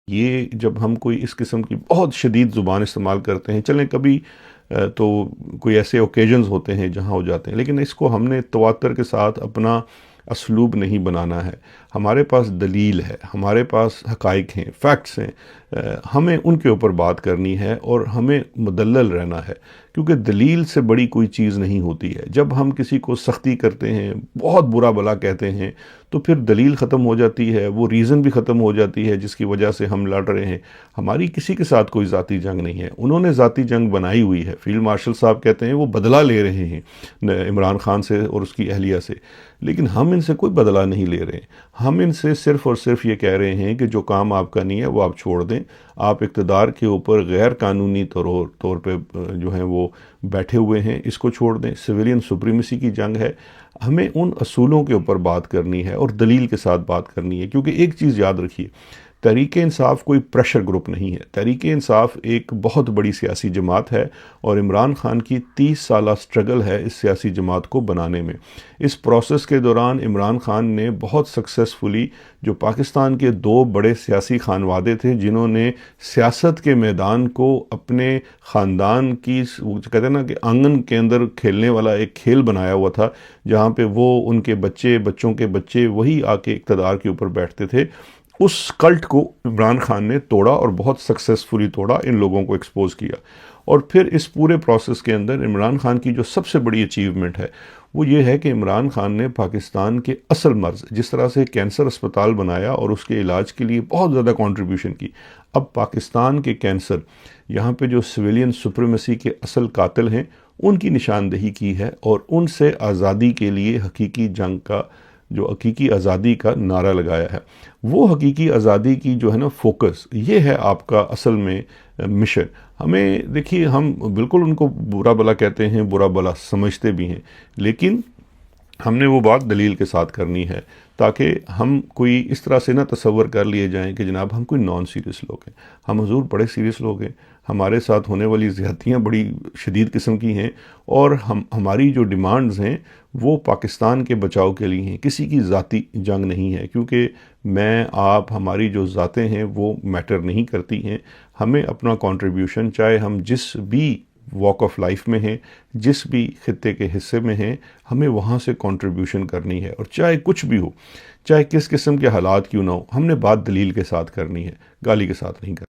یہ جب ہم کوئی اس قسم کی بہت شدید زبان استعمال کرتے ہیں، چلیں کبھی تو کوئی ایسے اوکیجنز ہوتے ہیں جہاں ہو جاتے ہیں، لیکن اس کو ہم نے تواتر کے ساتھ اپنا اسلوب نہیں بنانا ہے۔ ہمارے پاس دلیل ہے، ہمارے پاس حقائق ہیں، فیکٹس ہیں، ہمیں ان کے اوپر بات کرنی ہے اور ہمیں مدلل رہنا ہے، کیونکہ دلیل سے بڑی کوئی چیز نہیں ہوتی ہے۔ جب ہم کسی کو سختی کرتے ہیں، بہت برا بھلا کہتے ہیں، تو پھر دلیل ختم ہو جاتی ہے، وہ ریزن بھی ختم ہو جاتی ہے جس کی وجہ سے ہم لڑ رہے ہیں۔ ہماری کسی کے ساتھ کوئی ذاتی جنگ نہیں ہے، انہوں نے ذاتی جنگ بنائی ہوئی ہے۔ فیلڈ مارشل صاحب کہتے ہیں وہ بدلہ لے رہے ہیں عمران خان سے اور اس کی اہلیہ سے، لیکن ہم ان سے کوئی بدلہ نہیں لے رہے ہیں۔ ہم ان سے صرف اور صرف یہ کہہ رہے ہیں کہ جو کام آپ کا نہیں ہے وہ آپ چھوڑ دیں۔ آپ اقتدار کے اوپر غیر قانونی طور پہ جو ہیں وہ بیٹھے ہوئے ہیں، اس کو چھوڑ دیں۔ سویلین سپریمیسی کی جنگ ہے، ہمیں ان اصولوں کے اوپر بات کرنی ہے اور دلیل کے ساتھ بات کرنی ہے، کیونکہ ایک چیز یاد رکھیے، تحریک انصاف کوئی پریشر گروپ نہیں ہے۔ تحریک انصاف ایک بہت بڑی سیاسی جماعت ہے اور عمران خان کی 30 سالہ سٹرگل ہے اس سیاسی جماعت کو بنانے میں۔ اس پروسیس کے دوران عمران خان نے بہت سکسیسفلی جو پاکستان کے 2 بڑے سیاسی خانوادے تھے جنہوں نے سیاست کے میدان کو اپنے خاندان کی کہتے ہیں نا کہ آنگن کے اندر کھیلنے والا ایک کھیل بنایا ہوا تھا، جہاں پہ وہ ان کے بچے، بچوں کے بچے وہی آ کے اقتدار کے اوپر بیٹھتے تھے، اس کلٹ کو عمران خان نے توڑا اور بہت سکسیسفلی توڑا، ان لوگوں کو ایکسپوز کیا۔ اور پھر اس پورے پروسیس کے اندر عمران خان کی جو سب سے بڑی اچیومنٹ ہے وہ یہ ہے کہ عمران خان نے پاکستان کے اصل مرض، جس طرح سے کینسر اسپتال بنایا اور اس کے علاج کے لیے بہت زیادہ کنٹریبیوشن کی، اب پاکستان کے کینسر یہاں پہ جو سویلین سپریمیسی کے اصل قاتل ہیں ان کی نشاندہی کی ہے اور ان سے آزادی کے لیے حقیقی جنگ کا، جو حقیقی آزادی کا نعرہ لگایا ہے۔ وہ حقیقی آزادی کی جو ہے نا فوکس، یہ ہے آپ کا اصل میں مشن۔ ہمیں دیکھیے، ہم بالکل ان کو برا بھلا کہتے ہیں، برا بھلا سمجھتے بھی ہیں، لیکن ہم نے وہ بات دلیل کے ساتھ کرنی ہے، تاکہ ہم کوئی اس طرح سے نہ تصور کر لیے جائیں کہ جناب ہم کوئی نان سیریس لوگ ہیں۔ ہم حضور بڑے سیریس لوگ ہیں، ہمارے ساتھ ہونے والی زیادتیاں بڑی شدید قسم کی ہیں، اور ہماری جو ڈیمانڈز ہیں وہ پاکستان کے بچاؤ کے لیے ہیں، کسی کی ذاتی جنگ نہیں ہے، کیونکہ میں آپ ہماری جو ذاتیں ہیں وہ میٹر نہیں کرتی ہیں۔ ہمیں اپنا کنٹریبیوشن، چاہے ہم جس بھی واک آف لائف میں ہیں، جس بھی خطے کے حصے میں ہیں، ہمیں وہاں سے کنٹریبیوشن کرنی ہے، اور چاہے کچھ بھی ہو، چاہے کس قسم کے حالات کیوں نہ ہو، ہم نے بات دلیل کے ساتھ کرنی ہے، گالی کے ساتھ نہیں کرنی۔